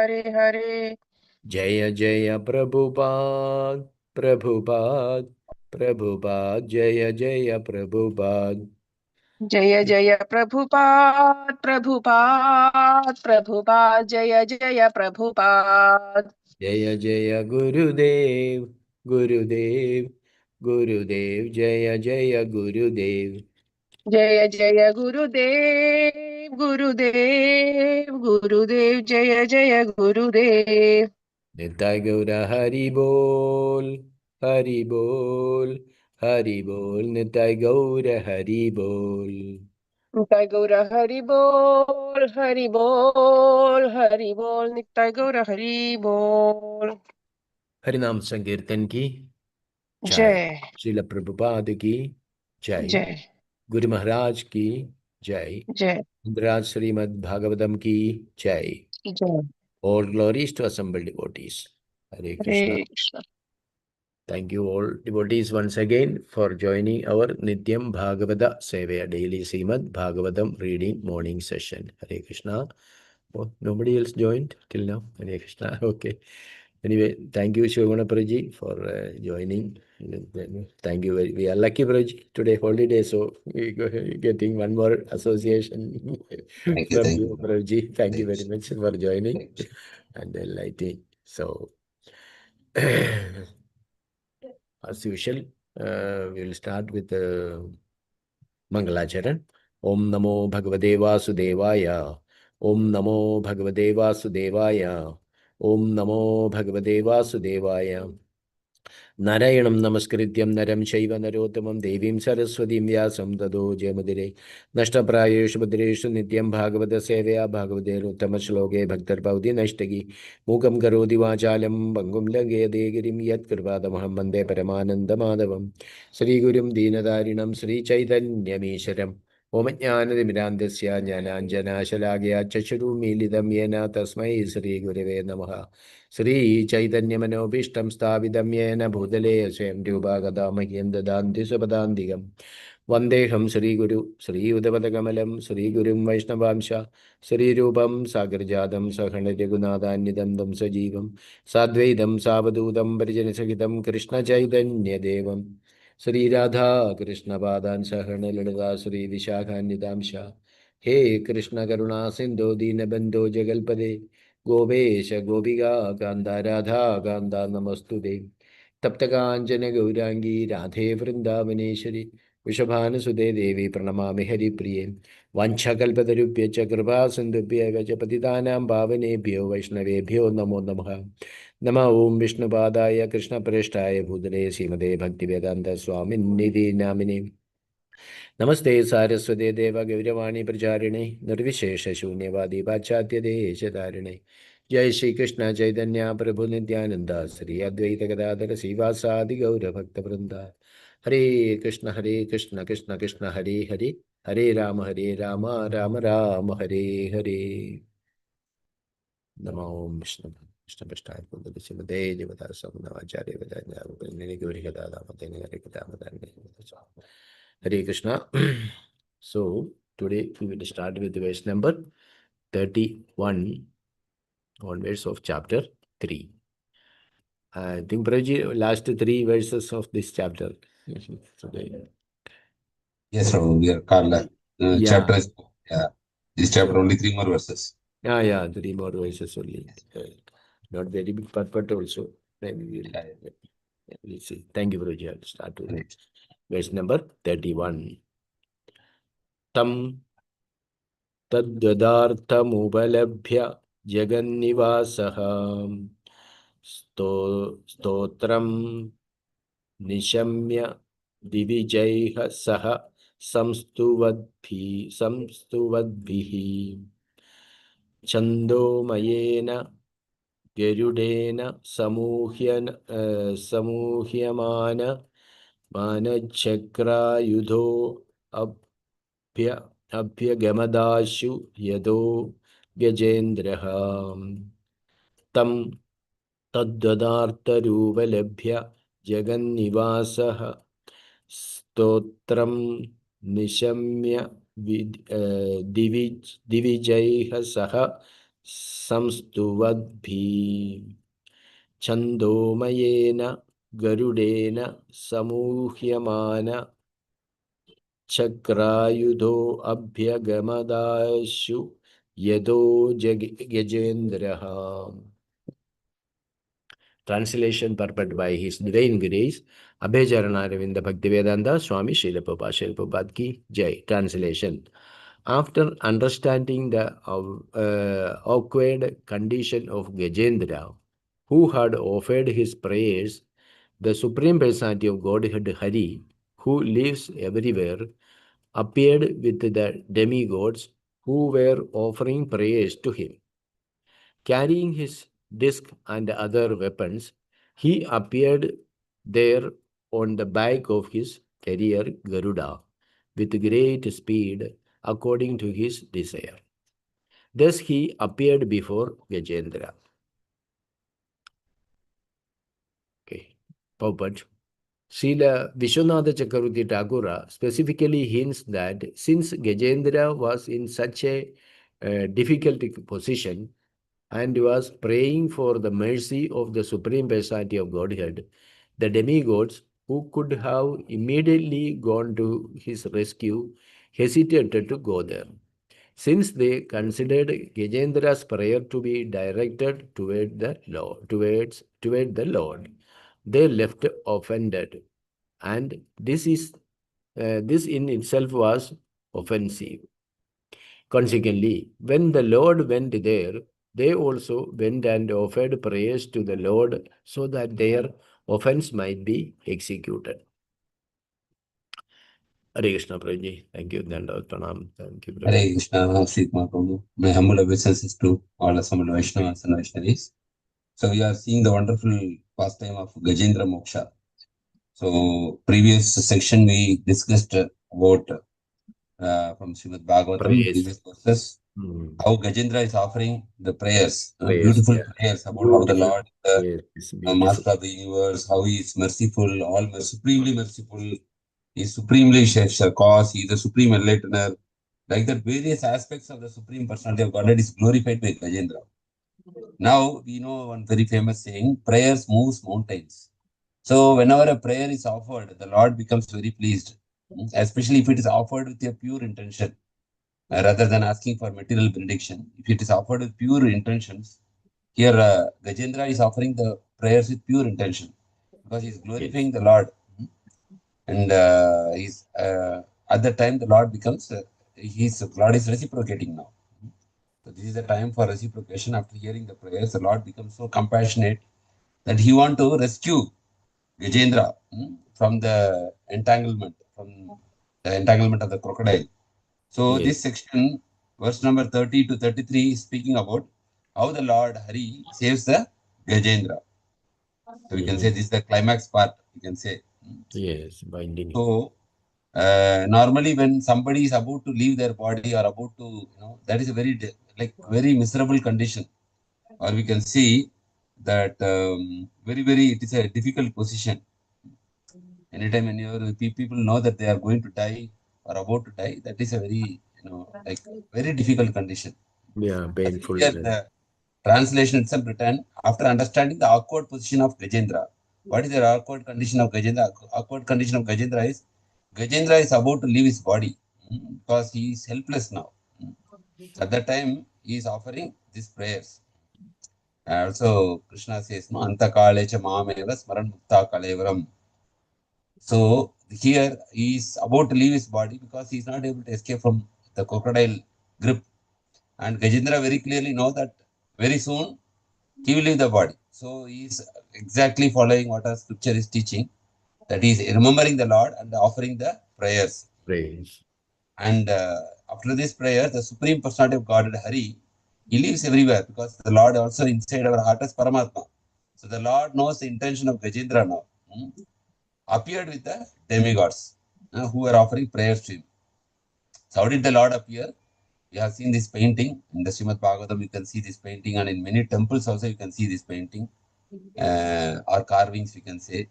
हरे हरे। जय जय प्रभुपाद प्रभुपाद प्रभुपाद जय जय प्रभुपाद। जय जय प्रभुपाद प्रभुपाद प्रभुपाद जय जय प्रभुपाद। जय जय गुरुदेव गुरुदेव गुरुदेव जय जय गुरुदेव। जय जय गुरुदेव गुरुदेव गुरुदेव जय जय गुरुदेव। निताय गौर हरि बोल हरि बोल हरि बोल निताय गौर हरि बोल। निताय गौर हरि बोल हरि बोल हरि बोल निताय गौर हरि बोल। हरिनाम संकीर्तन की जय। जय श्रील प्रभुपाद की जय। जय गुरु महाराज की जय। जय इंद्राज श्रीमद् भागवतम की जय। जय। All glories to assembled devotees. Hare Krishna. Hare Krishna. Thank you all devotees once again for joining our Nityam Bhagavata Sevaya daily Srimad Bhagavatam reading morning session. Hare Krishna. Oh, nobody else joined till now. Hare Krishna. Okay. Anyway, thank you Shivana Prabhuji for joining. Thank you. We are lucky Prabhuji. Today holiday, so we getting one more association Thank you, from thank you you. Prabhuji. Thank you very Thanks. much for joining Thanks. and enlightening. So as usual, we will start with the Mangalacharan. Om Namo Bhagavate Vasudevaya. Om Namo Bhagavate Vasudevaya. Om Namo Bhagavate Vasudevaya. नारायणं नमस्कृत्यं नरं चैव नरोत्तमं देवीं सरस्वतीं व्यासं ततो जयमुदिरे नष्टप्रायेषु भद्रेषु नित्यं भागवतसेवया भागवतेरुत्तमश्लोके भक्तिर्भवति नष्टगी मूकं करोति वाचालं भङ्गुं लङ्घयते गिरिं यत्कृपादमहं वन्दे परमानन्दमाधवं श्रीगुरुं दीनदारिणं श्रीचैतन्यमीश्वरम् ओमज्ञानतिमिरान्धस्य ज्ञानाञ्जनाशलाकया चक्षुरुमीलितं येन तस्मै श्रीगुरवे नमः। श्रीचैतन्यमनोभीष्टं स्थापितं येन भूतले स्वयं रूपा कदा मह्यं ददान्ति स्वपदान्तिकं वन्देऽहं श्रीगुरु श्रीयुतपदकमलं श्रीगुरुं वैष्णवांश श्रीरूपं सागरजातं सहनरघुनाथान्वितं तं सजीवं साद्वैतं सावधूतं परिजनसहितं कृष्णचैतन्यदेवं श्रीराधा कृष्णपादान् सहनललिता श्रीविशाखान्वितांश हे कृष्णकरुणा सिन्धो दीनबन्धो जगल्पदे गोपेश गोपिका कान्ता राधा कान्ता नमस्तुते तप्तकाञ्चन गौराङ्गी राधे वृन्दावनेश्वरि वृषभानुसुते देवी प्रणमामि हरिप्रिये वाञ्छाकल्पतरुभ्यश्च कृपा सिन्धुभ्यः च पतितानां पावनेभ्यो वैष्णवेभ्यो नमो नमः। नमः ओं विष्णुपादाय कृष्णप्रेष्ठाय भूतले श्रीमते भक्तिवेदान्तस्वामिन्निधि नामिने नमस्ते सारस्वते देव गौरवाणी प्रचारिणे निर्विशेषशून्यवादी पाश्चात्यदेशधारिणे जय श्री कृष्ण चैतन्य प्रभु नित्यानंद श्री अद्वैत गदाधर श्रीवासादि गौर भक्त वृंदा हरे कृष्ण कृष्ण कृष्ण हरे हरे हरे राम राम राम हरे हरे। नमो विष्णु विष्णु पृष्ठाय श्रीमते देवता सगुणवाचार्य गौरी हरे Krishna. So today we will start with verse number 31 onwards of chapter 3. I think Prabhuji, last 3 verses of this chapter. Today. Yes, Prabhu, we are called Yeah, chapter. Yeah, this chapter only 3 more verses. yeah, 3 more verses only. Not very big purport also. Maybe Yeah, we'll see. Thank you, Prabhuji. I'll start with yeah. verse number 31. Tam तद्गदार्थमुपलभ्य जगन्निवासः स्तोत्रं निशम्य दिविजैः सह संस्तुवद्भिः छन्दोमयेन गरुडेन समूह्यमान मानचक्रायुधो अभ्यगमदाशु यदो गजेन्द्रः तं तद्गदार्थरूपलभ्य जगन्निवासः स्तोत्रं निशम्य दिविजैः सह samstuvadbhi chandomayena garudena samuhyamana chakrayudho abhyagamadaishu yado Gajendraha. Translation purport by His Divine Grace, Abhayacharanavinda Bhaktivedanta Swami Srila Prabhupada Ki Jai. Translation. After understanding the awkward condition of Gajendra, who had offered his prayers, the Supreme Personality of Godhead Hari, who lives everywhere, appeared with the demigods who were offering prayers to him. Carrying his disc and other weapons, he appeared there on the back of his carrier Garuda with great speed according to his desire. Thus he appeared before Gajendra. Okay. Puppet. Srila Vishwanatha Chakravarti Thakura specifically hints that since Gajendra was in such a difficult position, and was praying for the mercy of the Supreme Personality of Godhead, the demigods, who could have immediately gone to his rescue, hesitated to go there. Since they considered Gajendra's prayer to be directed toward the Lord, they left offended, and this in itself was offensive. Consequently, when the Lord went there, they also went and offered prayers to the Lord so that their offense might be executed. Hare Krishna Prabhuji. Thank you. Dandavat Pranam. Thank you, Prabhuji. Hare Krishna, Sri Prabhu. My humble obeisances to all assembled Vaishnavas and Vaishnavis. So we are seeing the wonderful pastime of Gajendra Moksha. So previous section we discussed about from Srimad Bhagavatam, Praise. previous verses, how Gajendra is offering the prayers, beautiful prayers about how the Lord, the Master of the universe, how He is merciful, supremely merciful, He is supremely cause, He is the supreme enlightener. Like that, various aspects of the Supreme Personality of Godhead is glorified by Gajendra. Now we know one very famous saying: prayers moves mountains. So whenever a prayer is offered, the Lord becomes very pleased, especially if it is offered with a pure intention, rather than asking for material benediction. If it is offered with pure intentions, here Gajendra is offering the prayers with pure intention because he is glorifying the Lord, and at that time the Lord becomes Lord is reciprocating now. So this is the time for reciprocation. After hearing the prayers, the Lord becomes so compassionate that he wants to rescue Gajendra from the entanglement of the crocodile. So this section, verse number 30 to 33, is speaking about how the Lord Hari saves the Gajendra. So we can say this is the climax part, you can say. Yes, binding. So normally when somebody is about to leave their body or about to, that is a very miserable condition. Or we can see that it is a difficult position. Anytime when people know that they are going to die or about to die, that is a very difficult condition. Yeah, painful. Here the translation itself written, after understanding the awkward position of Gajendra. What is the awkward condition of Gajendra? Awkward condition of Gajendra is about to leave his body because he is helpless now. So at that time, he is offering these prayers. And also, Krishna says, no, Anta kalecha maameva smaran mukta kalevaram. So here he is about to leave his body because he is not able to escape from the crocodile grip. And Gajendra very clearly knows that very soon he will leave the body. So he is exactly following what our scripture is teaching, that he is remembering the Lord and offering the prayers. Praise. And after this prayer, the Supreme Personality of Godhead, Hari, he lives everywhere because the Lord also inside our heart as Paramatma. So the Lord knows the intention of Gajendra now. Appeared with the demigods who were offering prayers to him. So how did the Lord appear? We have seen this painting in the Srimad Bhagavatam. You can see this painting, and in many temples also you can see this painting or carvings. We can say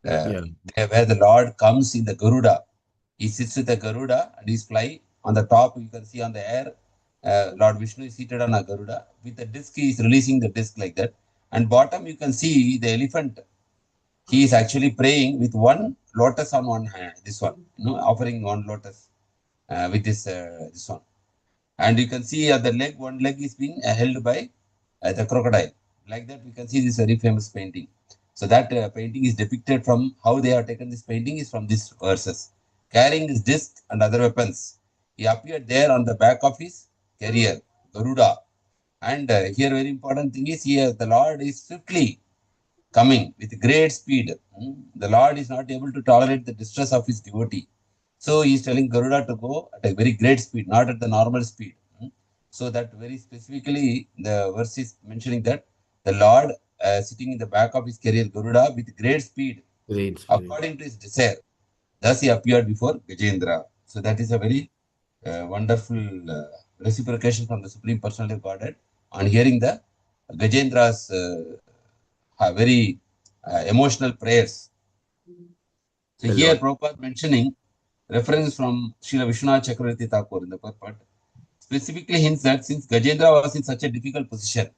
where the Lord comes in the Garuda. He sits with the Garuda and he's flying on the top. You can see on the air Lord Vishnu is seated on a Garuda. With the disc, he is releasing the disc like that. And bottom, you can see the elephant. He is actually praying with one lotus on one hand. This one, offering one lotus with this one. And you can see at the leg, one leg is being held by the crocodile. Like that, we can see this very famous painting. So that painting is depicted from how they have taken this painting is from these verses. Carrying his disc and other weapons, he appeared there on the back of his carrier, Garuda. And here, very important thing is here, the Lord is swiftly coming with great speed. The Lord is not able to tolerate the distress of his devotee. So he is telling Garuda to go at a very great speed, not at the normal speed. So that very specifically, the verse is mentioning that the Lord sitting in the back of his carrier Garuda with great speed, according to his desire. Thus he appeared before Gajendra. So that is a very wonderful reciprocation from the Supreme Personality of Godhead on hearing the Gajendra's very emotional prayers. So here Prabhupada mentioning reference from Srila Vishwanath Chakravarti Thakur in the purport specifically hints that since Gajendra was in such a difficult position,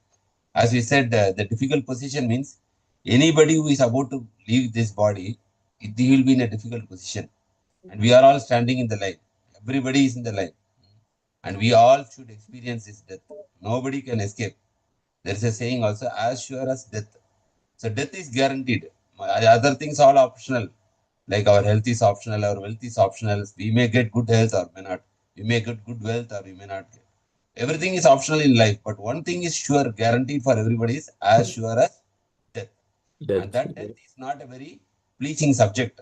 as we said, the difficult position means anybody who is about to leave this body, he will be in a difficult position. And we are all standing in the line. Everybody is in the line. And we all should experience this death. Nobody can escape. There is a saying also, as sure as death. So death is guaranteed. Other things are all optional. Like our health is optional, our wealth is optional. We may get good health or may not. We may get good wealth or we may not get. Everything is optional in life, but one thing is sure, guaranteed for everybody is as sure as death. And that death is not a very pleasing subject.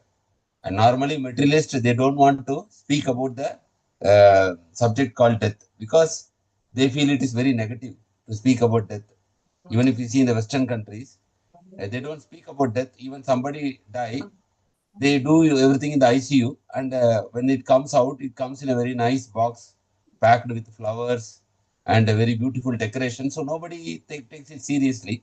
And normally materialists, they don't want to speak about the subject called death because they feel it is very negative to speak about death. Even if you see in the Western countries, they don't speak about death. Even somebody die, they do everything in the ICU, and when it comes out, it comes in a very nice box, packed with flowers and a very beautiful decoration. So nobody takes it seriously.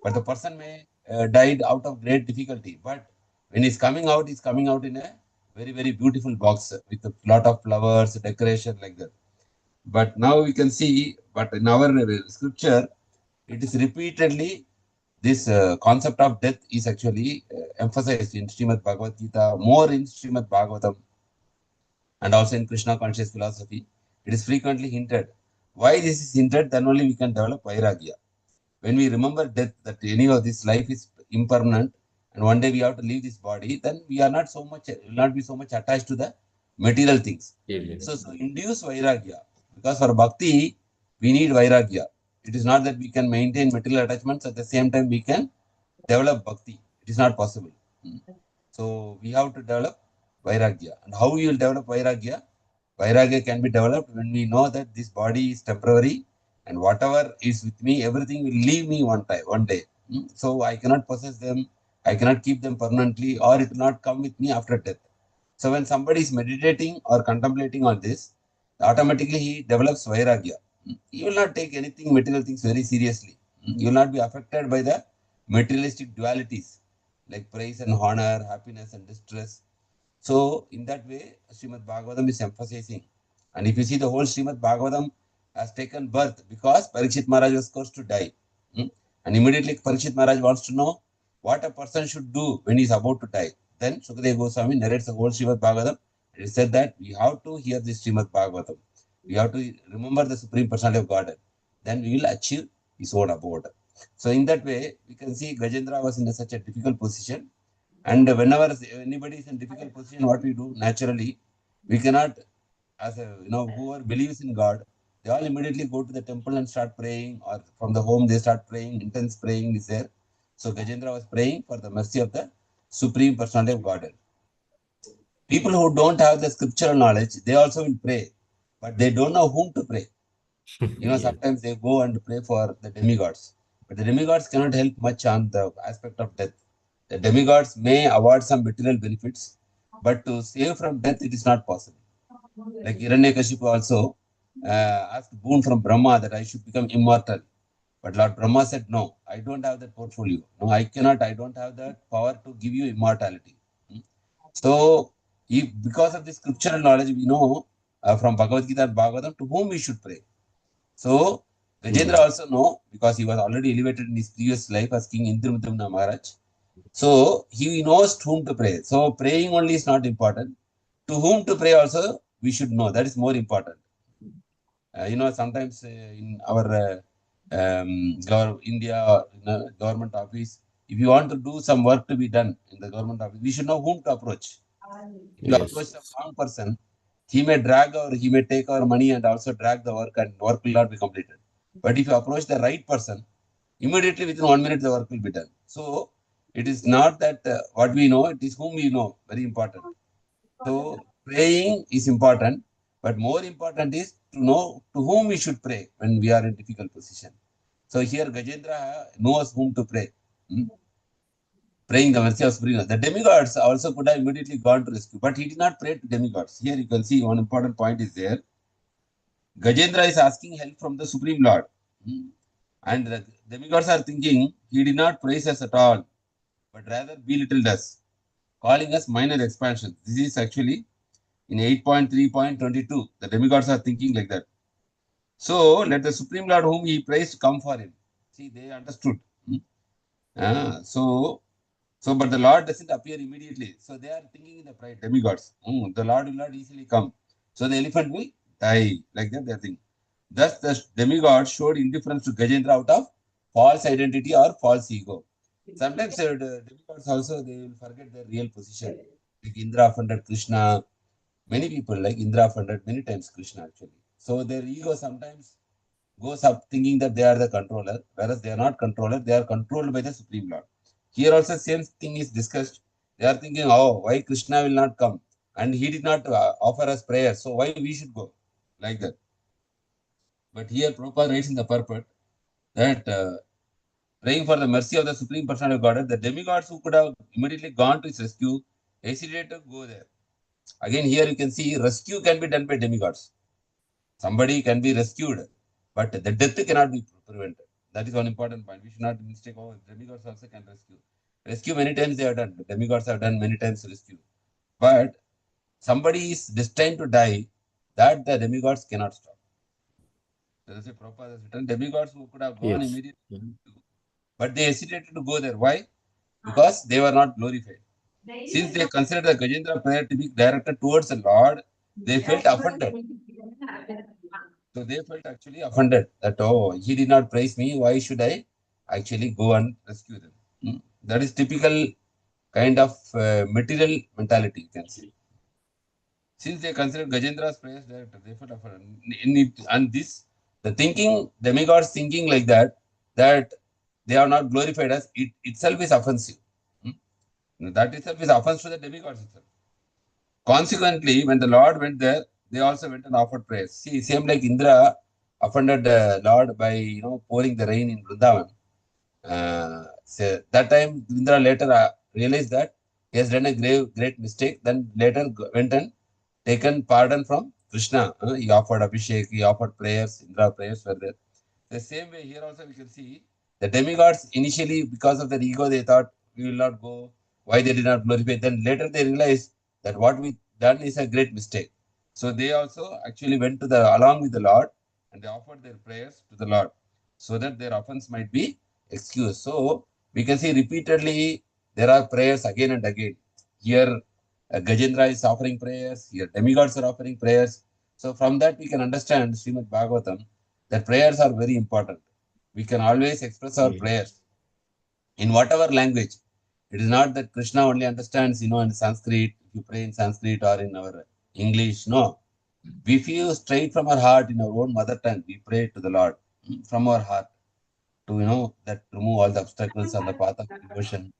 But the person may died out of great difficulty. But when he's coming out in a very, very beautiful box with a lot of flowers, decoration like that. But now we can see, but in our scripture, it is repeatedly this concept of death is actually emphasized in Srimad Bhagavad Gita, more in Srimad Bhagavatam, and also in Krishna conscious philosophy. It is frequently hinted. Why this is hinted? Then only we can develop vairagya. When we remember death, that any of this life is impermanent, and one day we have to leave this body, then we are not so much, will not be so much attached to the material things. So induce vairagya, because for bhakti we need vairagya. It is not that we can maintain material attachments at the same time we can develop bhakti. It is not possible. So we have to develop vairagya. And how we will develop vairagya? Vairagya can be developed when we know that this body is temporary and whatever is with me, everything will leave me one day. So I cannot possess them, I cannot keep them permanently, or it will not come with me after death. So when somebody is meditating or contemplating on this, automatically he develops vairagya. He will not take anything, material things very seriously. He will not be affected by the materialistic dualities like praise and honor, happiness and distress. So in that way, Srimad Bhagavatam is emphasizing. And if you see the whole Srimad Bhagavatam has taken birth because Parikshit Maharaj was forced to die. And immediately Parikshit Maharaj wants to know what a person should do when he is about to die. Then Sukadeva Goswami narrates the whole Srimad Bhagavatam. It is said that we have to hear this Srimad Bhagavatam. We have to remember the Supreme Personality of Godhead. Then we will achieve his own abode. So in that way, we can see Gajendra was in such a difficult position. And whenever anybody is in difficult position, what we do naturally, we cannot, as a whoever believes in God, they all immediately go to the temple and start praying, or from the home they start praying. Intense praying is there. So Gajendra was praying for the mercy of the Supreme Personality of Godhead. People who don't have the scriptural knowledge, they also will pray, but they don't know whom to pray. Sometimes they go and pray for the demigods, but the demigods cannot help much on the aspect of death. The demigods may award some material benefits, but to save from death, it is not possible. Like Hiranyakashipu also asked boon from Brahma that I should become immortal. But Lord Brahma said, no, I don't have that portfolio. No, I don't have that power to give you immortality. So, because of this scriptural knowledge, we know from Bhagavad Gita and Bhagavatam to whom we should pray. So Gajendra also know, because he was already elevated in his previous life as King Indramudamna Maharaj. So he knows to whom to pray. So praying only is not important. To whom to pray also we should know. That is more important. Sometimes in our India government office, if you want to do some work to be done in the government office, we should know whom to approach. If you approach the wrong person, he may he may take our money and also drag the work, and work will not be completed. But if you approach the right person, immediately within 1 minute the work will be done. So it is not that what we know, it is whom we know. Very important. So praying is important, but more important is to know to whom we should pray when we are in difficult position. So here Gajendra knows whom to pray. Praying the mercy of Supreme. The demigods also could have immediately gone to rescue, but he did not pray to demigods. Here you can see one important point is there. Gajendra is asking help from the Supreme Lord. And the demigods are thinking he did not praise us at all, but rather belittled us, calling us minor expansions. This is actually in 8.3.22. The demigods are thinking like that. So let the Supreme Lord whom he praised come for him. See, they understood. But the Lord doesn't appear immediately. So they are thinking in the pride, demigods. The Lord will not easily come. So the elephant will die. Like that they are thinking. Thus the demigod showed indifference to Gajendra out of false identity or false ego. Sometimes the demigods also, they will forget their real position. Like Indra offended Krishna. Many people like Indra offended many times Krishna actually. So their ego sometimes goes up thinking that they are the controller, whereas they are not controller, they are controlled by the Supreme Lord. Here also same thing is discussed. They are thinking, oh, why Krishna will not come? And he did not offer us prayer, so why we should go? Like that. But here Prabhupada writes in the purport that praying for the mercy of the Supreme Personality of Godhead, the demigods who could have immediately gone to his rescue hesitated to go there. Again, here you can see rescue can be done by demigods. Somebody can be rescued, but the death cannot be prevented. That is one important point. We should not mistake, oh, demigods also can rescue. Rescue many times they have done. The demigods have done many times rescue. But somebody is destined to die, that the demigods cannot stop. There is a Prabhupada has written, demigods who could have gone immediately, but they hesitated to go there. Why? Because they were not glorified. Since they considered the Gajendra prayer to be directed towards the Lord, they felt offended. So they felt actually offended that, oh, he did not praise me. Why should I actually go and rescue them? That is typical kind of material mentality, you can say. Since they considered Gajendra's prayers director, they felt offended. And this, the thinking, demigods thinking like that, that they are not glorified as, it itself is offensive. That itself is offense to the demigods itself. Consequently, when the Lord went there, they also went and offered prayers. See, same like Indra offended the Lord by pouring the rain in Vrindavan. So that time Indra later realized that he has done a great mistake. Then later went and taken pardon from Krishna. He offered Abhishek, he offered prayers. Indra prayers were there. The same way here also we can see the demigods initially, because of their ego, they thought we will not go. Why they did not glorify? Then later they realized that what we done is a great mistake. So they also actually went to along with the Lord, and they offered their prayers to the Lord so that their offense might be excused. So we can see repeatedly there are prayers again and again. Here Gajendra is offering prayers. Here demigods are offering prayers. So from that we can understand Srimad Bhagavatam that prayers are very important. We can always express our prayers in whatever language. It is not that Krishna only understands, in Sanskrit, if you pray in Sanskrit or in our English. No. We feel straight from our heart in our own mother tongue. We pray to the Lord from our heart to, that remove all the obstacles on the path of devotion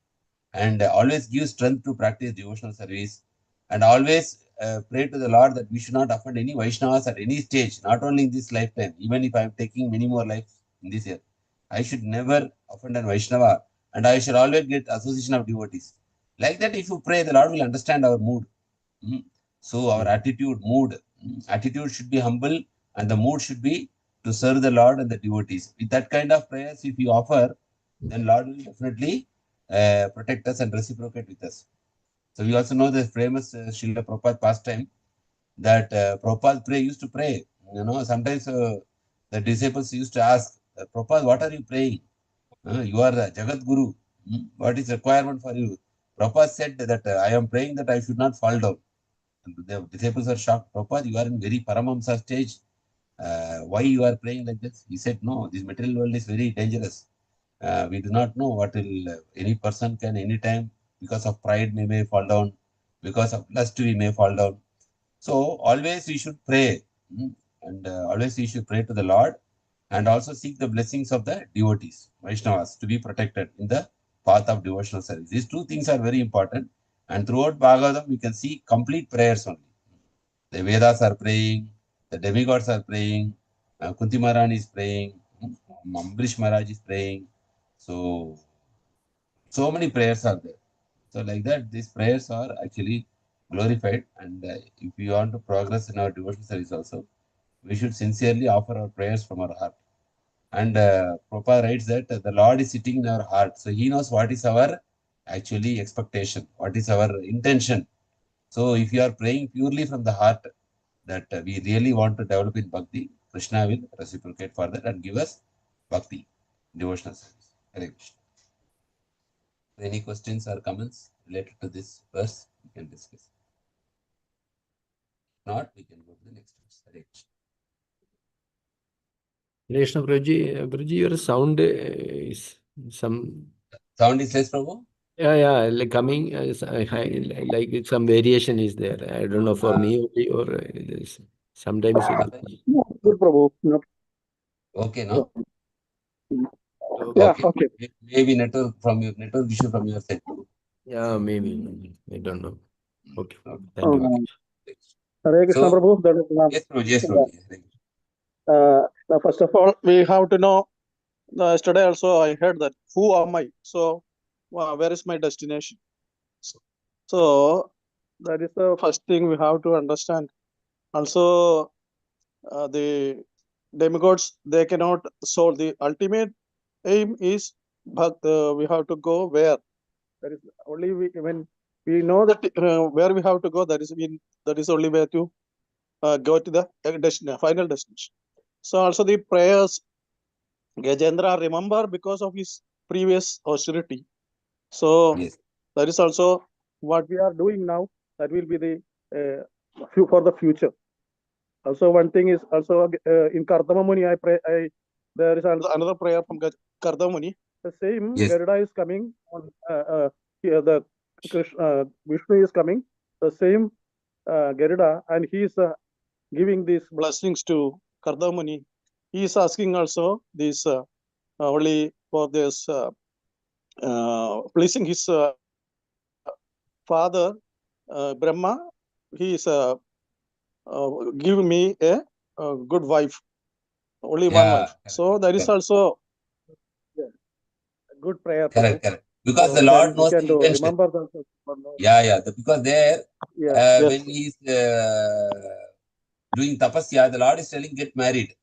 and always give strength to practice devotional service and always pray to the Lord that we should not offend any Vaishnavas at any stage, not only in this lifetime, even if I am taking many more lives in this year. I should never offend a Vaishnava and I should always get association of devotees. Like that, if you pray, the Lord will understand our mood. So our attitude should be humble and the mood should be to serve the Lord and the devotees. With that kind of prayers, if you offer, then Lord will definitely protect us and reciprocate with us. So we also know the famous Srila Prabhupada pastime that Prabhupada used to pray. Sometimes the disciples used to ask, Prabhupada, what are you praying? You are the Jagat Guru. What is the requirement for you? Prabhupada said that I am praying that I should not fall down. And the disciples are shocked. Prabhupada, you are in very Paramamsa stage. Why you are praying like this? He said, no, this material world is very dangerous. We do not know what will any person can anytime, because of pride we may fall down, because of lust we may fall down. So always we should pray, and always we should pray to the Lord, and also seek the blessings of the devotees, Vaishnavas, to be protected in the path of devotional service. These two things are very important, and throughout Bhagavatam we can see complete prayers only. The Vedas are praying, the demigods are praying, Kunti Maharani is praying, Ambrish Maharaj is praying. So many prayers are there. So like that, these prayers are actually glorified. And if we want to progress in our devotional service also, we should sincerely offer our prayers from our heart. And Prabhupada writes that the Lord is sitting in our heart. So he knows what is our actually expectation, what is our intention. So if you are praying purely from the heart, that we really want to develop in bhakti, Krishna will reciprocate for that and give us bhakti, devotional service. Hare Krishna. Any questions or comments related to this verse, we can discuss. If not, we can go to the next verse. Hare Krishna Prabhuji, your sound is some... Sound is less, Prabhu? Yeah, like coming, like some variation is there. I don't know for me only or sometimes. Good, Prabhu. No. Okay, no? Yeah, okay. Maybe network issue from your side, Prabhu. Yeah, maybe. I don't know. Okay. Okay. Thank you. Hare Krishna, Prabhu. Yes, Prabhu. Yes, Prabhu. First of all, we have to know. Yesterday also I heard that. Who am I? So, where is my destination? So, that is the first thing we have to understand. Also, the demigods, they cannot solve. The ultimate aim is, but we have to go where. That is only when we know that where we have to go. That is only way to go to the final destination. So also the prayers, Gajendra remember because of his previous austerity. So yes. That is also what we are doing now. That will be the for the future. Also, one thing is also in Kardama Muni, there is another prayer from Kardama Muni. The same Garuda is coming on here. The Vishnu is coming. The same Garuda, and he is giving these blessings to Kardama Muni. He is asking also this only for this pleasing his father Brahma. He is give me a good wife, only one wife. So that is also a good prayer. Correct. Because the Lord knows the intention. Remember Because there, when he is doing tapasya, the Lord is telling, get married.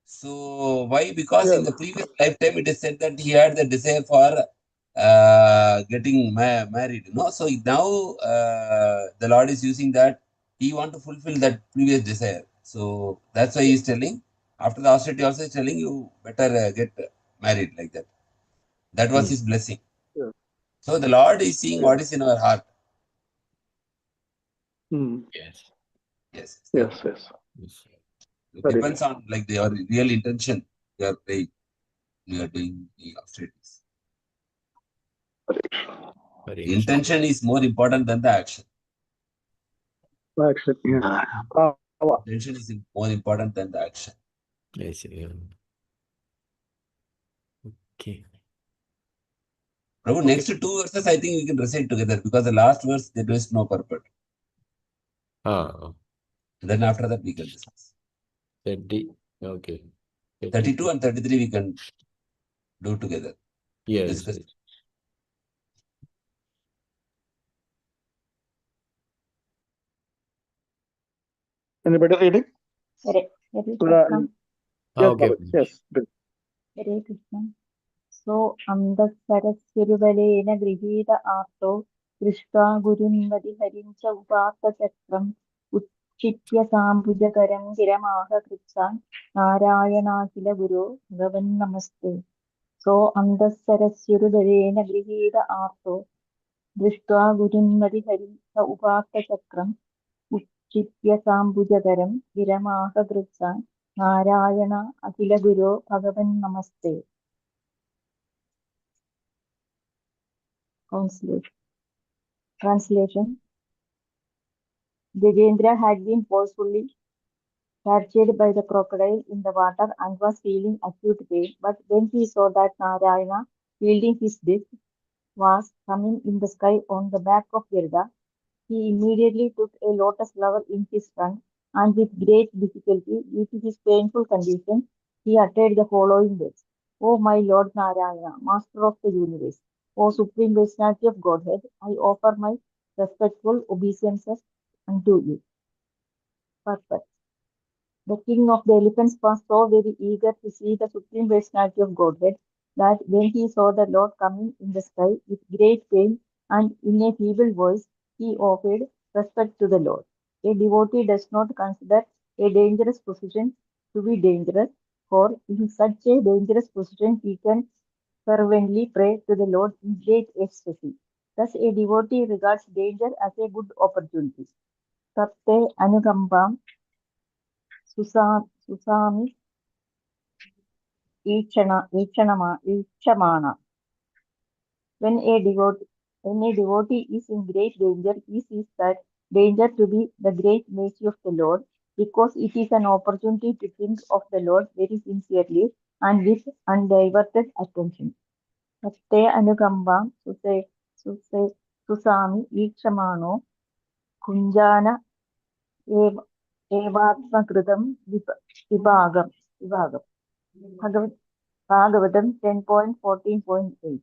So why? Because in the previous lifetime, it is said that he had the desire for getting married. So now the Lord is using that. He want to fulfill that previous desire. So that's why he is telling. After the austerity, also is telling you better get married like that. That was his blessing. So the Lord is seeing what is in our heart. Yes. It depends on like your real intention. You are praying. You are doing the austerities. Intention is more important than the action. Intention is more important than the action. Yes. Okay. Prabhu, next 2 verses I think we can recite together because the last verse there is no purport. Then after that we can discuss. 30. Okay. 32 and 33 we can do together. Yes. Discuss. Anybody reading? Yes. Hare Krishna. So Amdasarasirvalena Grihita Arto Krishna Gurunvadi Harincha Upata Chakram Chityasambujakaram Giramaha Kritsan Narayana Guru Bhagavan Namaste. So Andasarasyrudharena Grihida Artho Drishtva Gurunmadi Hari Upaka Chakram Chityasambujakaram Giramaha Kritsan Narayana Akila Guru Bhagavan Namaste. Translation. Gajendra had been forcefully captured by the crocodile in the water and was feeling acute pain, but when he saw that Narayana, wielding his disc, was coming in the sky on the back of Garuda, he immediately took a lotus flower in his front, and with great difficulty, due to his painful condition, he uttered the following words: O my Lord Narayana, Master of the universe, O Supreme Personality of Godhead, I offer my respectful obeisances unto you. Purpose. The king of the elephants was so very eager to see the Supreme Personality of Godhead that when he saw the Lord coming in the sky with great pain and in a feeble voice, he offered respect to the Lord. A devotee does not consider a dangerous position to be dangerous, for in such a dangerous position he can fervently pray to the Lord in great ecstasy. Thus, a devotee regards danger as a good opportunity. Satte Anugambam Susami Ichamana. When a devotee is in great danger, he sees that danger to be the great mercy of the Lord, because it is an opportunity to think of the Lord very sincerely and with undiverted attention. Satte Anugamba Susami Ichamano Kunjana Evatmakrutam Vibhagam. Bhagavatam 10.14.8.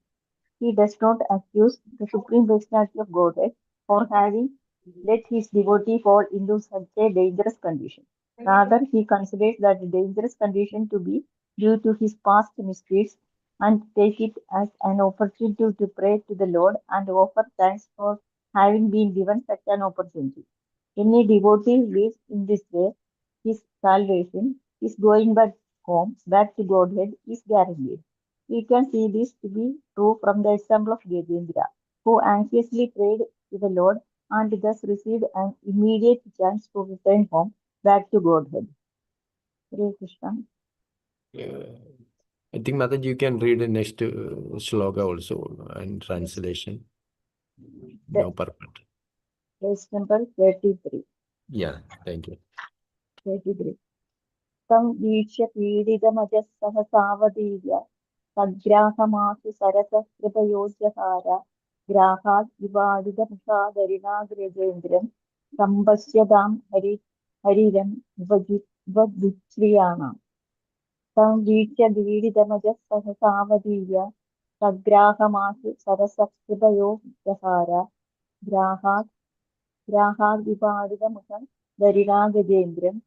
He does not accuse the Supreme Personality of Godhead for having let his devotee fall into such a dangerous condition. Rather, he considers that dangerous condition to be due to his past misdeeds and take it as an opportunity to pray to the Lord and offer thanks for having been given such an opportunity. Any devotee lives in this way, his salvation, his going back home, back to Godhead, is guaranteed. We can see this to be true from the example of Gajendra, who anxiously prayed to the Lord and thus received an immediate chance to return home back to Godhead. Hare Krishna. I think, Mataji, you can read the next sloka also and translation. No purport. Page number 33. Yeah, thank you. 33. Tam Vishya Pididamajas Sahasavadivya Sagrahamasu Sarasa Kripayojahara Grahat Vivadida Musadarina Gajendram Sambhasyadam Hariram Vajitsriyana. Tam Vishya Pididamajas Sahasavadivya Sagrahamasu Sarasa Kripayojahara Grahat Vivadida Musadarina Gajendram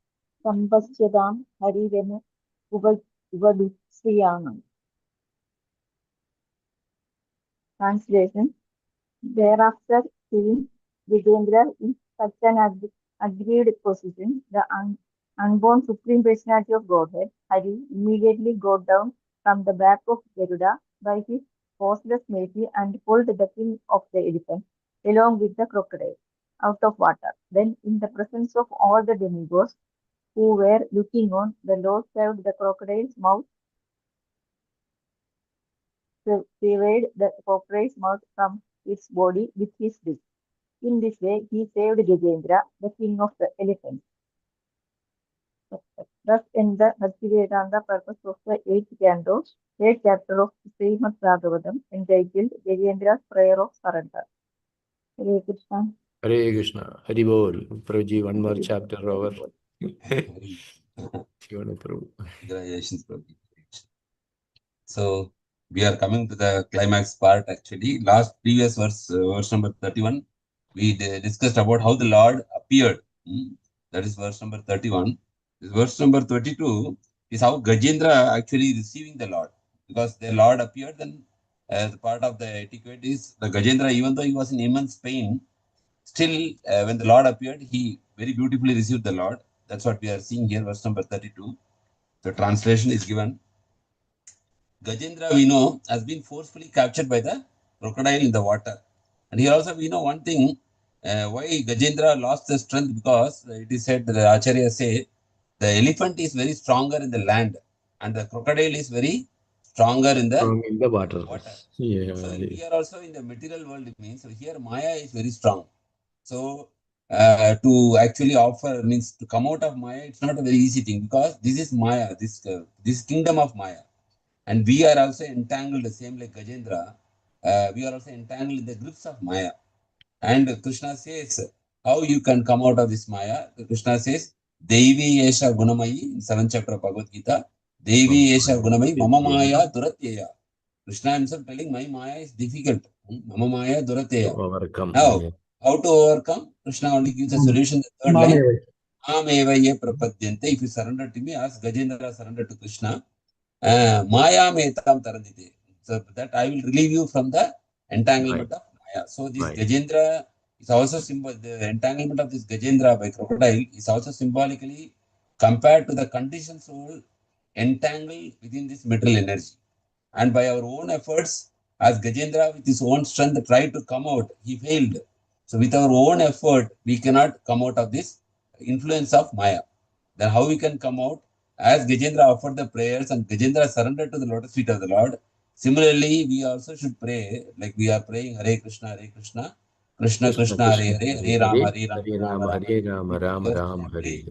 Sambhasyadam Hariram Vajitsriyana. Translation. Thereafter, seeing Gajendra in such an agreed position, the unborn Supreme Personality of Godhead, Hari, immediately got down from the back of Garuda by his causeless mercy and pulled the king of the elephant, along with the crocodile, out of water. Then, in the presence of all the demigods who were looking on, the Lord served the crocodile's mouth, severed the crocodile's mouth from its body with his disc. In this way, he saved Gajendra, the king of the elephants. Thus, in the Bhaktivedanta purpose of the 8th Canto, 8th chapter of Srimad Bhagavatam, entitled Gajendra's Prayer of Surrender. Hare Krishna. Hare Krishna. Hari Bol. Prabhuji, one more chapter over. Congratulations, Prabhuji. So, we are coming to the climax part actually. Previous verse number 31, we discussed about how the Lord appeared. That is verse number 31. Verse number 22 is how Gajendra actually receiving the Lord. Because the Lord appeared, then the part of the etiquette is the Gajendra, even though he was in immense pain, still when the Lord appeared, he very beautifully received the Lord. That's what we are seeing here, verse number 32. The translation is given. Gajendra, we know, has been forcefully captured by the crocodile in the water. And here also we know one thing, why Gajendra lost the strength, because it is said, the Acharya say, the elephant is very stronger in the land and the crocodile is very stronger in the water. Yeah. So here also in the material world, it means, so here Maya is very strong. So to actually offer, means to come out of Maya, it's not a very easy thing, because this is Maya, this kingdom of Maya. And we are also entangled, the same like Gajendra, we are also entangled in the grips of Maya. And Krishna says, how you can come out of this Maya? Krishna says, Devi Yesha Gunamayi, in 7th chapter of Bhagavad Gita, Devi Yesha Gunamayi, Mama Maya Duratyeya. Krishna himself telling, my Maya is difficult. Mama Maya Duratyeya. Overcome. Now, how to overcome? Krishna only gives a solution. The third line, Mamevaye Prapadyante. If you surrender to me, ask Gajendra surrender to Krishna. Maya metam tarandite. So that I will relieve you from the entanglement of Maya. So this Gajendra is also symbol. The entanglement of this Gajendra by crocodile is also symbolically compared to the conditioned soul entangled within this material energy. And by our own efforts, as Gajendra with his own strength tried to come out, he failed. So with our own effort, we cannot come out of this influence of Maya. Then how we can come out? As Gajendra offered the prayers and Gajendra surrendered to the lotus feet of the Lord, similarly, we also should pray, like we are praying Hare Krishna, Krishna Krishna, Hare Hare, Hare Rama, Hare Rama, Rama Rama, Hare.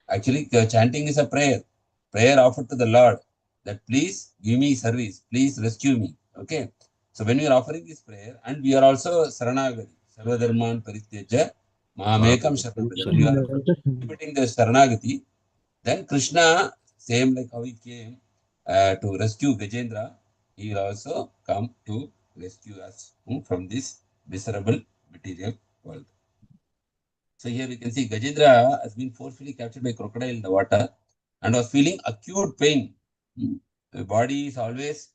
Actually, chanting is a prayer. Prayer offered to the Lord that please give me service, please rescue me. Okay. So when we are offering this prayer, and we are also Saranagati, Sarvadharman Parityaja, Mahamekam Sharanagati. When we are repeating the Saranagati, then Krishna, same like how he came to rescue Gajendra, he will also come to rescue us from this miserable material world. So here we can see Gajendra has been forcefully captured by crocodile in the water and was feeling acute pain. The body is always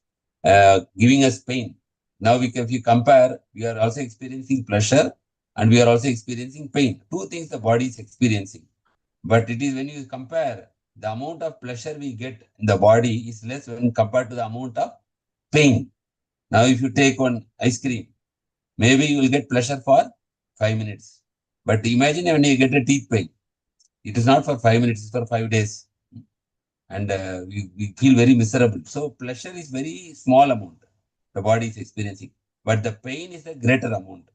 giving us pain. Now if you compare, we are also experiencing pleasure and we are also experiencing pain. Two things the body is experiencing. But it is when you compare, the amount of pleasure we get in the body is less when compared to the amount of pain. Now if you take one ice cream, maybe you will get pleasure for 5 minutes. But imagine when you get a teeth pain. It is not for 5 minutes, it's for 5 days. And we feel very miserable. So pleasure is very small amount the body is experiencing. But the pain is a greater amount.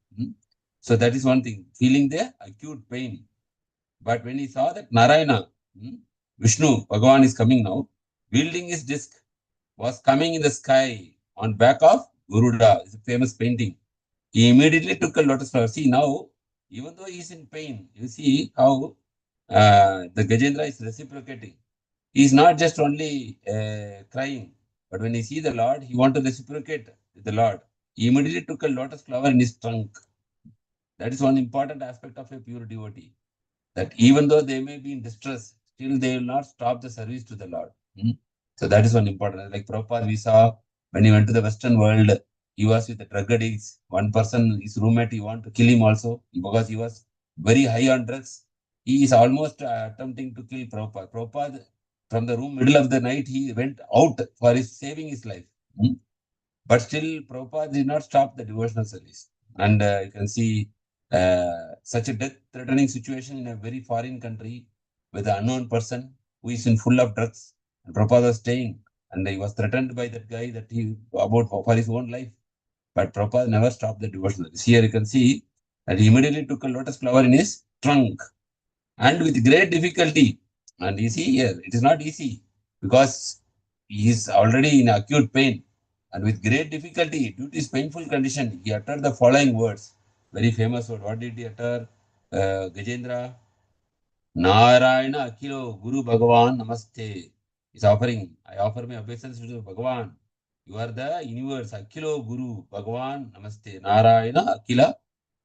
So that is one thing, feeling the acute pain. But when he saw that Narayana, Vishnu, Bhagavan is coming now, wielding his disc, was coming in the sky on back of Garuda, it's a famous painting. He immediately took a lotus flower. See now, even though he is in pain, you see how the Gajendra is reciprocating. He is not just only crying, but when he sees the Lord, he wants to reciprocate with the Lord. He immediately took a lotus flower in his trunk. That is one important aspect of a pure devotee. That even though they may be in distress, still they will not stop the service to the Lord. So that is one important. Like Prabhupada, we saw when he went to the Western world, he was with the drug addicts. One person, his roommate, he wanted to kill him also because he was very high on drugs. He is almost attempting to kill Prabhupada. Prabhupada, from the room, middle of the night, he went out for saving his life. But still, Prabhupada did not stop the devotional service. And you can see such a death-threatening situation in a very foreign country with an unknown person who is in full of drugs. And Prabhupada was staying, and he was threatened by that guy that he about for his own life. But Prabhupada never stopped the devotional service. Here you can see that he immediately took a lotus flower in his trunk, and with great difficulty. And you see here, it is not easy because he is already in acute pain. And with great difficulty, due to his painful condition, he uttered the following words. Very famous word. What did he utter? Gajendra, Narayana Akilo Guru Bhagavan Namaste. He's offering. I offer my obeisance to Bhagavan. You are the universe. Akilo Guru Bhagavan Namaste. Narayana Akila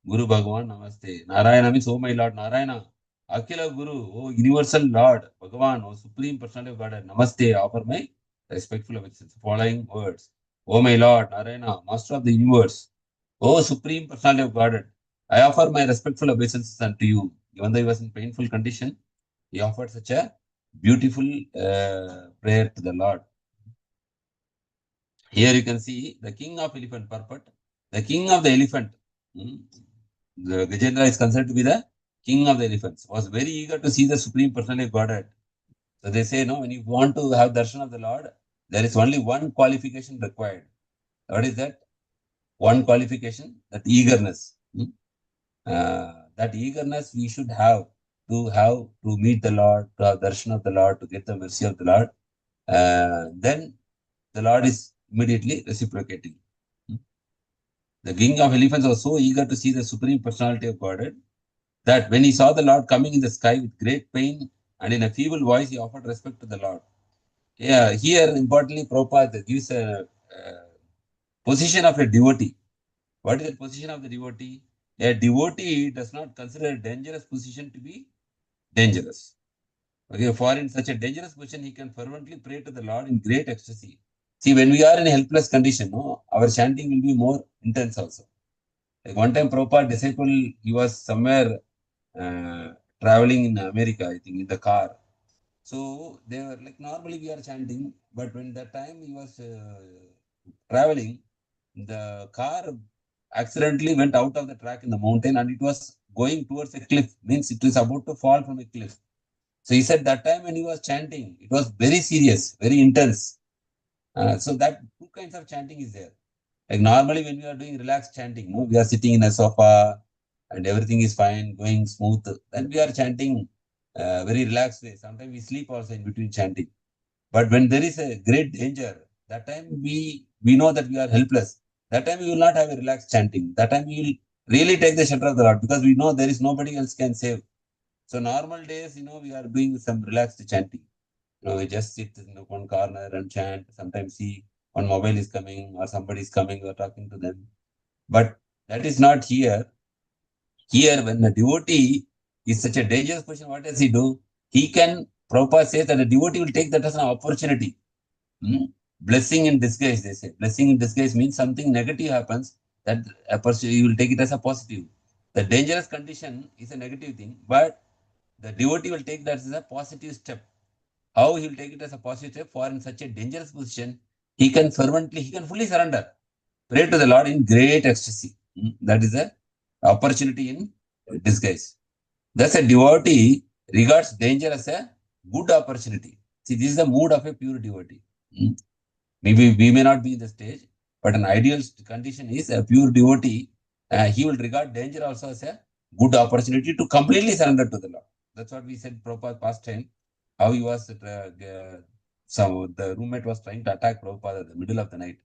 Guru Bhagavan Namaste. Narayana means, oh my Lord Narayana. Akila Guru, oh universal Lord, Bhagavan, oh supreme personality of God, Namaste, offer my respectful obeisance. Following words. Oh my Lord, Narayana, Master of the universe, oh supreme personality of God, I offer my respectful obeisances unto you. Even though he was in painful condition, he offered such a beautiful prayer to the Lord. Here you can see the king of elephant purport. The king of the elephant, the Gajendra is considered to be the king of the elephants, was very eager to see the Supreme Personality of Godhead. So they say, no, when you want to have darshan of the Lord, there is only one qualification required. What is that? One qualification, that eagerness. That eagerness we should have to meet the Lord, to have darshan of the Lord, to get the mercy of the Lord. Then the Lord is immediately reciprocating. The king of elephants was so eager to see the Supreme Personality of Godhead that when he saw the Lord coming in the sky with great pain and in a feeble voice, he offered respect to the Lord. Yeah, here importantly, Prabhupada gives a position of a devotee. What is the position of the devotee? A devotee does not consider a dangerous position to be dangerous. Okay, for in such a dangerous position, he can fervently pray to the Lord in great ecstasy. See, when we are in a helpless condition, no, our chanting will be more intense also. Like one time, Prabhupada disciple, he was somewhere traveling in America, I think, in the car. So they were like, normally we are chanting, but when that time he was traveling, the car accidentally went out of the track in the mountain and it was going towards a cliff, means it was about to fall from a cliff. So he said that time when he was chanting, it was very serious, very intense. So that two kinds of chanting is there. Like normally when we are doing relaxed chanting, no, we are sitting in a sofa and everything is fine, going smooth. Then we are chanting very relaxed way. Sometimes we sleep also in between chanting. But when there is a great danger, that time we know that we are helpless. That time we will not have a relaxed chanting. That time we will really take the shelter of the Lord because we know there is nobody else can save. So normal days, we are doing some relaxed chanting. We just sit in one corner and chant. Sometimes see one mobile is coming or somebody is coming, we are talking to them. But that is not here. Here, when the devotee is such a dangerous position, what does he do? He can, Prabhupada says that the devotee will take that as an opportunity. Blessing in disguise, they say. Blessing in disguise means something negative happens, that a person, you will take it as a positive. The dangerous condition is a negative thing, but the devotee will take that as a positive step. How he will take it as a positive step? For in such a dangerous position, he can fully surrender. Pray to the Lord in great ecstasy. That is a opportunity in disguise. Thus, a devotee regards danger as a good opportunity. See, this is the mood of a pure devotee. Maybe we may not be in the stage, but an ideal condition is a pure devotee. He will regard danger also as a good opportunity to completely surrender to the Lord. That's what we said Prabhupada past time. How he was, the roommate was trying to attack Prabhupada at the middle of the night.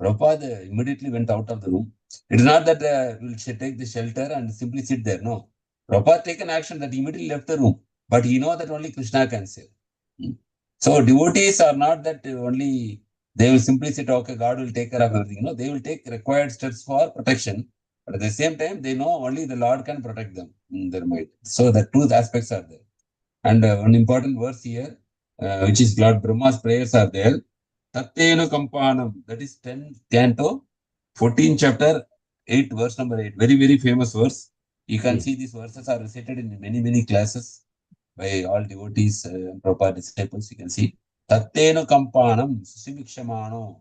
Prabhupada immediately went out of the room. It is not that we'll take the shelter and simply sit there. No. Prabhupada taken action that he immediately left the room. But he knows that only Krishna can save. So devotees are not that only they will simply say, okay, God will take care of everything. No, they will take required steps for protection. But at the same time, they know only the Lord can protect them in their mind. So the two aspects are there. And one important verse here, which is Lord Brahma's prayers are there. Tattenu Kampanam, that is 10th Canto, 14th chapter, 8, verse number 8. Very, very famous verse. You can see these verses are recited in many, many classes by all devotees and proper disciples. You can see. Tattenu Kampanam, Susimikshamano,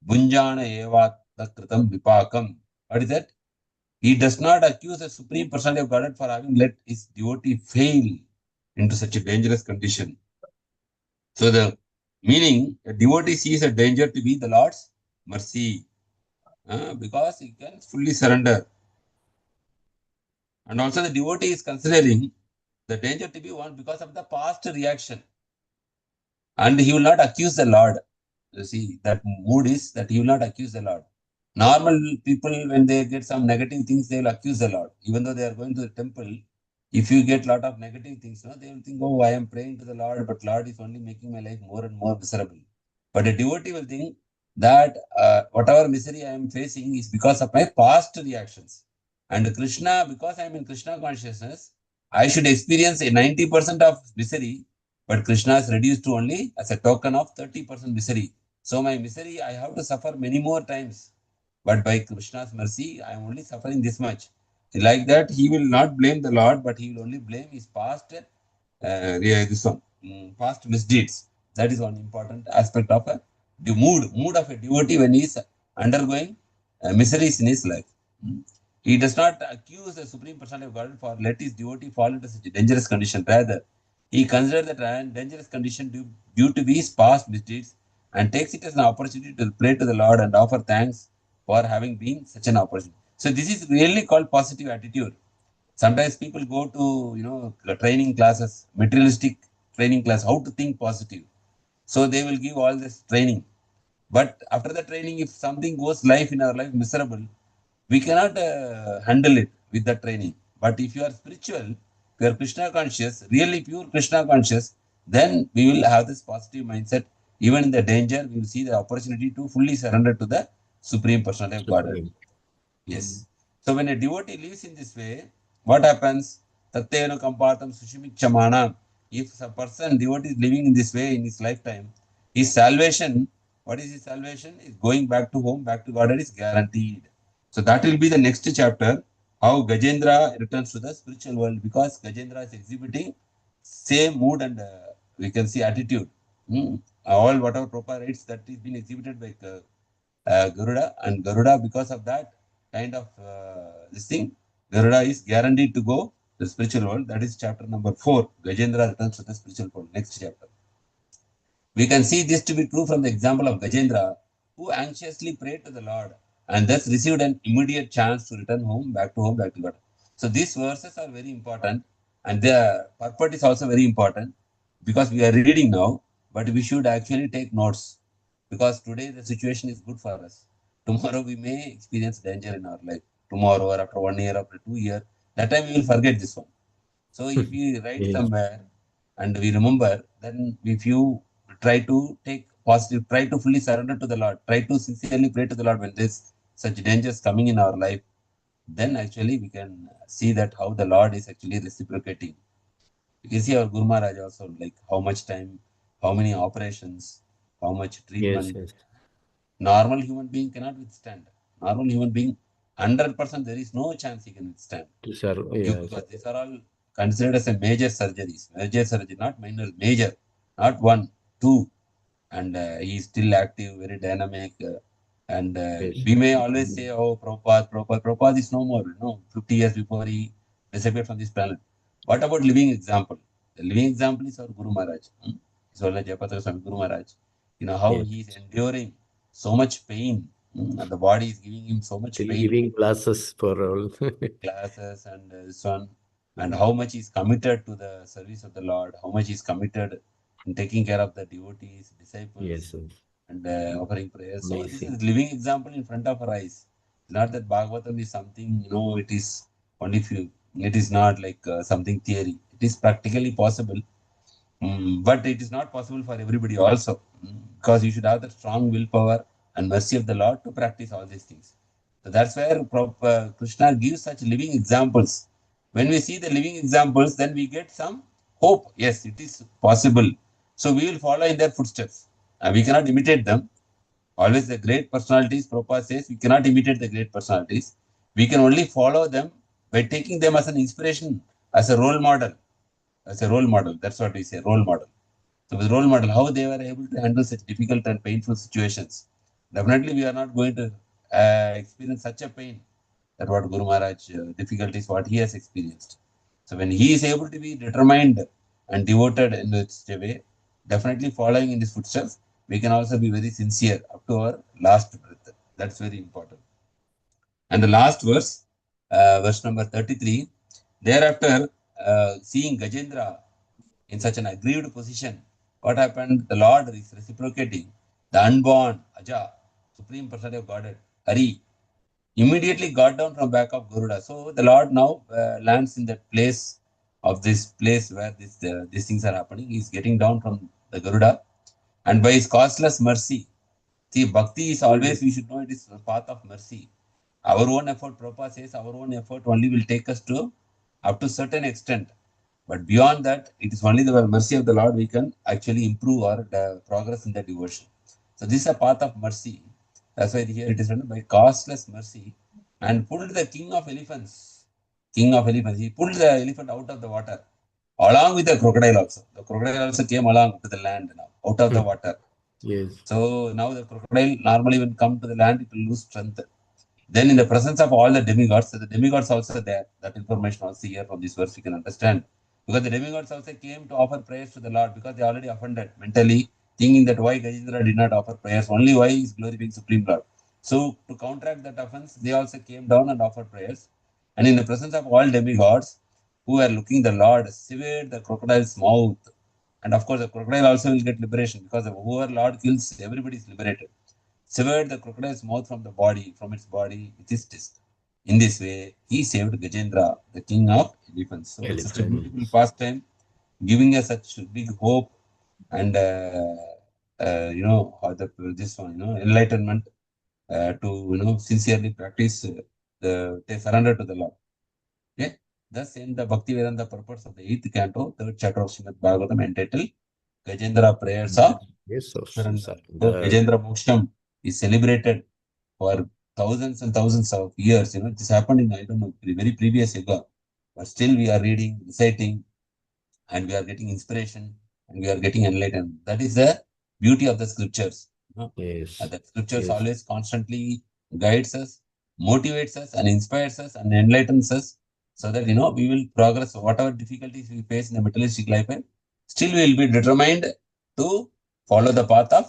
Bunjana Eva Takritam Vipakam. What is that? He does not accuse the Supreme Personality of Godhead for having let his devotee fail into such a dangerous condition. So the meaning, a devotee sees a danger to be the Lord's mercy because he can fully surrender. And also the devotee is considering the danger to be one because of the past reaction. And he will not accuse the Lord. You see, that mood is that he will not accuse the Lord. Normal people, when they get some negative things, they will accuse the Lord. Even though they are going to the temple, if you get a lot of negative things, they will think, oh, I am praying to the Lord, but Lord is only making my life more and more miserable. But a devotee will think that whatever misery I am facing is because of my past reactions. And Krishna, because I am in Krishna consciousness, I should experience a 90% of misery, but Krishna is reduced to only as a token of 30% misery. So my misery, I have to suffer many more times. But by Krishna's mercy, I am only suffering this much. Like that, he will not blame the Lord, but he will only blame his past, past misdeeds. That is one important aspect of the mood of a devotee when he is undergoing miseries in his life. Mm. He does not accuse the Supreme Personality of God for let his devotee fall into such a dangerous condition. Rather, he considers that dangerous condition due to his past misdeeds and takes it as an opportunity to pray to the Lord and offer thanks for having been such an opportunity. So this is really called positive attitude. Sometimes people go to training classes, materialistic training class, how to think positive. So they will give all this training. But after the training, if something goes life in our life miserable, we cannot handle it with the training. But if you are spiritual, if you are Krishna conscious, really pure Krishna conscious, then we will have this positive mindset. Even in the danger, we will see the opportunity to fully surrender to the Supreme Personality of Godhead. Yes. So when a devotee lives in this way, what happens? Tatteno kampatam sushimichamana. If a person, devotee is living in this way in his lifetime, his salvation, what is his salvation? Is going back to home, back to Godhead is guaranteed. So that will be the next chapter, how Gajendra returns to the spiritual world, because Gajendra is exhibiting same mood and we can see attitude. All whatever proper rights that is being exhibited by Garuda, and Garuda, because of that kind of this thing, Garuda is guaranteed to go to the spiritual world. That is chapter number 4. Gajendra returns to the spiritual world. Next chapter. We can see this to be true from the example of Gajendra, who anxiously prayed to the Lord and thus received an immediate chance to return home, back to God. So these verses are very important, and their purport is also very important because we are reading now, but we should actually take notes because today the situation is good for us. Tomorrow we may experience danger in our life. Tomorrow or after 1 year, after 2 years, that time we will forget this one. So if we write somewhere and we remember, then if you try to take positive, try to fully surrender to the Lord, try to sincerely pray to the Lord when there's such dangers coming in our life, then actually we can see that how the Lord is actually reciprocating. You can see our Guru Maharaj also, like how much time, how many operations, how much treatment. Normal human being cannot withstand. Normal human being, 100% there is no chance he can withstand. Because these are all considered as a major surgeries. Major surgery, not minor, major. Not one, two. And he is still active, very dynamic. And we may always say, oh, Prabhupada is no more. 50 years before he disappeared from this planet. What about living example? The living example is our Guru Maharaj. Isola Jayapatra Swami Guru Maharaj. How he is enduring so much pain. And the body is giving him so much pain. Giving classes for all. Classes and so on. And how much is committed to the service of the Lord, how much is committed in taking care of the devotees, disciples, and offering prayers. So this is a living example in front of our eyes. Not that Bhagavatam is something, it is only few. It is not like something theory. It is practically possible. But it is not possible for everybody also. Because you should have the strong willpower and mercy of the Lord to practice all these things. So that's where Krishna gives such living examples. When we see the living examples, then we get some hope. Yes, it is possible. So we will follow in their footsteps. We cannot imitate them. Always the great personalities, Prabhupada says, we cannot imitate the great personalities. We can only follow them by taking them as an inspiration, as a role model. As a role model. That's what we say, role model. So with role model, how they were able to handle such difficult and painful situations. Definitely we are not going to experience such a pain that what Guru Maharaj difficulties, what he has experienced. So when he is able to be determined and devoted in such a way, definitely following in his footsteps, we can also be very sincere up to our last breath. That's very important. And the last verse, verse number 33, thereafter seeing Gajendra in such an aggrieved position, what happened? The Lord is reciprocating. The unborn, Aja, Supreme Personality of Godhead, Hari, immediately got down from back of Garuda. So the Lord now lands in that place of this place where these things are happening. He is getting down from the Garuda, and by his causeless mercy. See, bhakti is always, we should know it is a path of mercy. Our own effort, Prabhupada says, our own effort only will take us to up to certain extent. But beyond that, it is only the mercy of the Lord we can actually improve our progress in the devotion. So this is a path of mercy. That's why here it is written by costless mercy, and pulled the king of elephants. king of elephants, he pulled the elephant out of the water along with the crocodile also. The crocodile also came along to the land now, out of the water. Yes. So now the crocodile normally when come to the land, it will lose strength. Then in the presence of all the demigods also there. That information also here from this verse we can understand. Because the demigods also came to offer prayers to the Lord because they already offended mentally, thinking that why Gajendra did not offer prayers, only why is glory Supreme Lord. So to counteract that offense, they also came down and offered prayers. And in the presence of all demigods who were looking, the Lord severed the crocodile's mouth. And of course, the crocodile also will get liberation because whoever Lord kills, everybody is liberated. Severed the crocodile's mouth from its body with his disc. In this way, he saved Gajendra, the king of elephants. So it's such a beautiful pastime, giving us such big hope and this one, enlightenment to sincerely practice the surrender to the Lord. Okay. Thus, in the Bhakti Vedanta purpose of the 8th canto, 3rd chapter of Srimad Bhagavatam, entitled Gajendra Prayers of Surrender. So Gajendra Moksham is celebrated for thousands and thousands of years. This happened in, I don't know, very previous yuga. But still we are reading, reciting, and we are getting inspiration and we are getting enlightened. That is the beauty of the scriptures. Yes. The scriptures always constantly guides us, motivates us, and inspires us and enlightens us so that we will progress whatever difficulties we face in the materialistic life. Still, we will be determined to follow the path of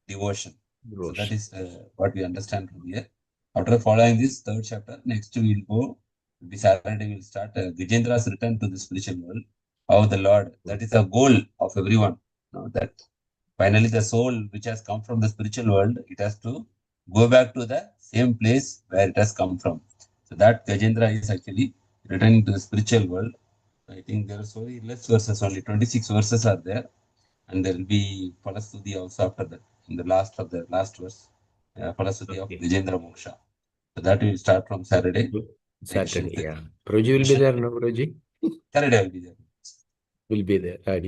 devotion. So that is what we understand from here. After following this 3rd chapter, next we will go. This Saturday we will start Gajendra's return to the spiritual world. How the Lord, that is the goal of everyone. That finally the soul which has come from the spiritual world, it has to go back to the same place where it has come from. So that Gajendra is actually returning to the spiritual world. I think there are so less verses, only 26 verses are there. And there will be Palasuddhi also after that, in the last verse, Palasuddhi of Gajendra Moksha. So that will start from Saturday. Saturday, yeah. Prabhuji will be there, no, Prabhuji? Saturday will be there. Will be there. Thank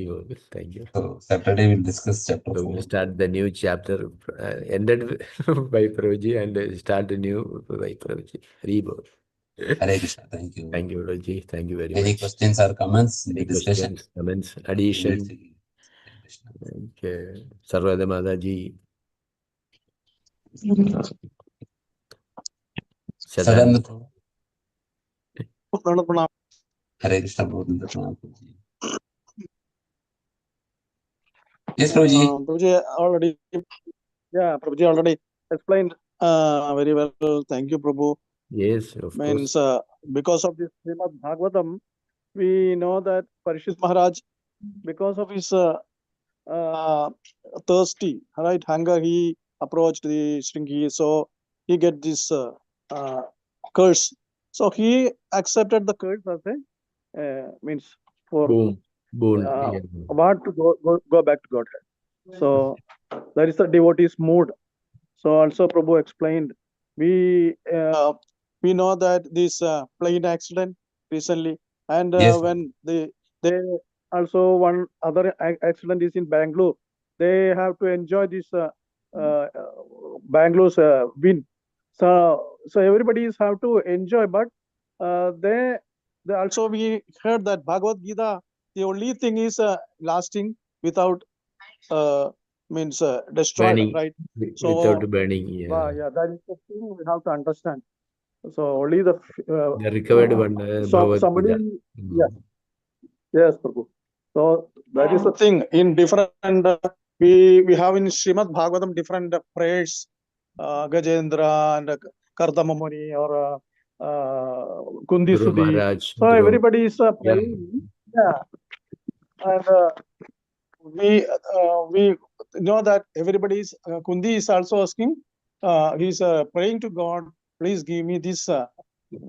you. So Saturday we'll discuss chapter 4. We'll start the new chapter, ended by Prabhuji and start the new by Prabhuji. Hare Krishna. Thank you. Thank you, Prabhuji. Thank you very much. Any questions or comments in the discussion? Questions, comments, addition? Okay. Sarvada Mataji. Sadananda. Hare Krishna. Yes, Prabhuji. Prabhuji already explained very well. Thank you, Prabhu. Yes, of course. Because of this Srimad Bhagavatam, we know that Parishit Maharaj, because of his thirsty, right, hunger, he approached the Shringi, so he get this curse. So he accepted the curse as a means for want to go back to Godhead. So that is the devotee's mood. So also Prabhu explained, we know that this plane accident recently, and when they also one other accident is in Bangalore, they have to enjoy this Bangalore's win. So everybody is have to enjoy, but they also we heard that Bhagavad Gita, the only thing is lasting without means destroyed, burning, right? So without burning, that is the thing we have to understand. So only the recovered one. Somebody, yes, Prabhu. So that is the thing. In different we have in Srimad Bhagavatam different prayers, Gajendra and Kardama Muni or Kundi Sudhi. So everybody is praying. And we know that everybody is Kundi is also asking. He's praying to God. Please give me this.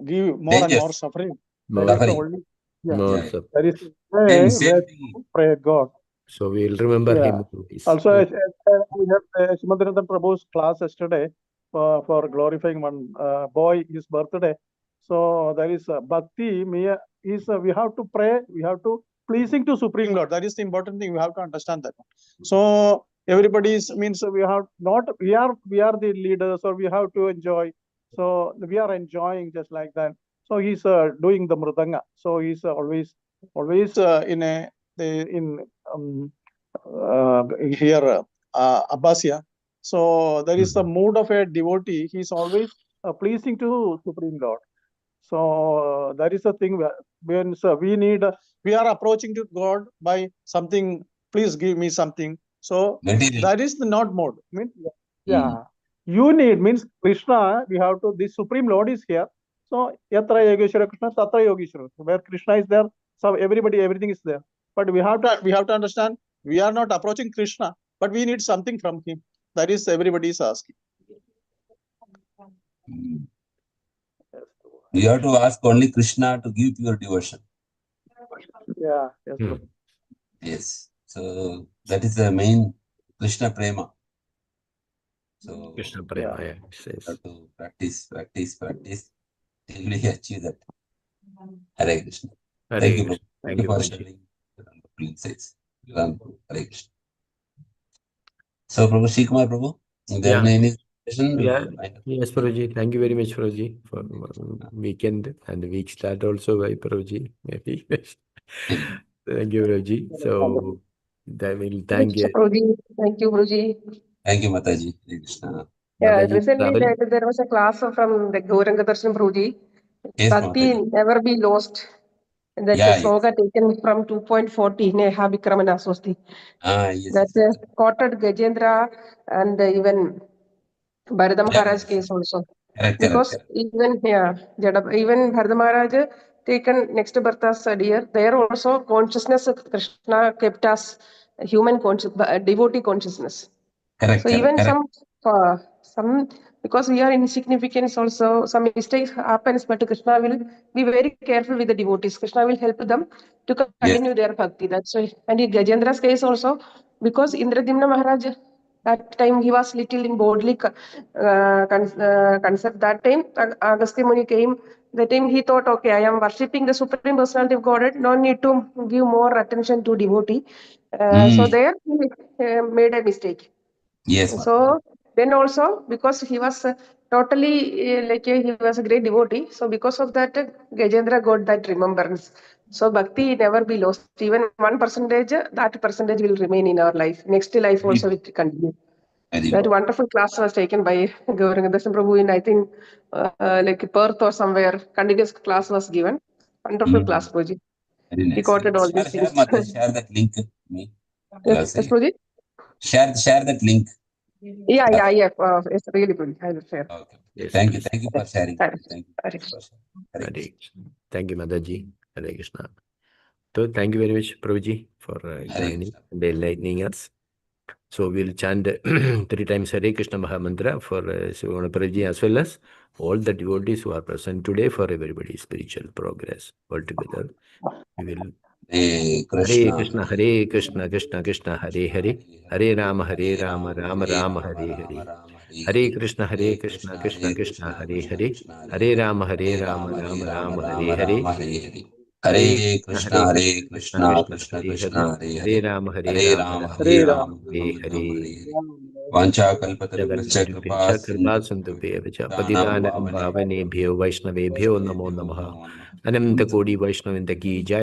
Give more and more suffering. That is the only. That is where to pray God. So we will remember him. Also, we have Srimad Prabhu's class yesterday for glorifying one boy, his birthday. So there is bhakti. We have to pray. We have to pleasing to Supreme Lord. That is the important thing. We have to understand that. So everybody means we are the leaders, or we have to enjoy. So we are enjoying just like that. So he's doing the mridanga. So he's always in here Abbasya. So there is the mood of a devotee. He's always pleasing to Supreme Lord. So that is the thing when we are approaching to God by something. Please give me something. So that is the not mode. You need means Krishna. We have to. The Supreme Lord is here. So yatra yogeshwara Krishna, tatra yogeshwara. Where Krishna is there, so everything is there. But we have to understand we are not approaching Krishna, but we need something from him. That is everybody is asking. You have to ask only Krishna to give pure devotion. Yeah. Yes. So that is the main Krishna prema. So Krishna prema, you have to practice till we achieve that. Hare Krishna. Thank you. Thank you for sharing the insights. Hare Krishna. So, Prabhu, Shikumar Prabhu, is there any question? Yes, Prabhuji. Thank you very much, Prabhuji, for weekend and the week start also by Prabhuji. Maybe. Thank you, Prabhuji. So, I will thank you. Thank you, Guruji. Thank you, Mataji. Hare Krishna. Yeah, recently there was a class from the Gauranga Darshan Prabhuji. Bhakti never be lost. That's a slogan taken from 2.40 Neha Vikramana Swasti. That's quoted Gajendra and even Bharata Maharaj case also. Because even Bharata Maharaj taken next birth as a deer, there also consciousness of Krishna kept us human devotee consciousness. So even some because we are insignificant also, some mistakes happens, but Krishna will be very careful with the devotees. Krishna will help them to continue their bhakti. That's why. And in Gajendra's case also, because Indradimna Maharaj, that time he was little in boldly concept. That time Agastya Muni came. That time he thought, okay, I am worshipping the Supreme Personality of Godhead. No need to give more attention to devotee. So there he made a mistake. Yes. So then also, because he was totally he was a great devotee. So because of that, Gajendra got that remembrance. So bhakti never be lost. Even 1%, that percentage will remain in our life. Next life also it will continue. That wonderful class was taken by Gauranga Darshan Prabhu in, I think, Perth or somewhere. Continuous class was given. Wonderful class, Prabhuji. Very nice. He quoted all these things. Share that link with me. Yes, Prabhuji. Share that link. Yeah. It's really good. I will share. Okay. Yes, thank you for sharing. Thank you. Thank you, Mataji. Hare Krishna. So thank you very much, Prabhuji, for joining and enlightening us. So we'll chant 3 times Hare Krishna Mahamantra for Prabhuji as well as all the devotees who are present today for everybody's spiritual progress altogether. We will Hare Krishna, Krishna Krishna, Hare Hare, Hare Rama, Rama Rama, Hare Hare. Hare Krishna, Krishna Krishna, Hare Hare, Hare Rama, Rama Rama, Hare Hare. Hare Krishna, Krishna Krishna, Hare Rama, Rama Hare Hare. Vancha kalpatarubhascha kripa sindhubhyo patitanam pavanebhyo vaishnavebhyo namo namaha. Ananta Kodi Vaishnavinda ki jai.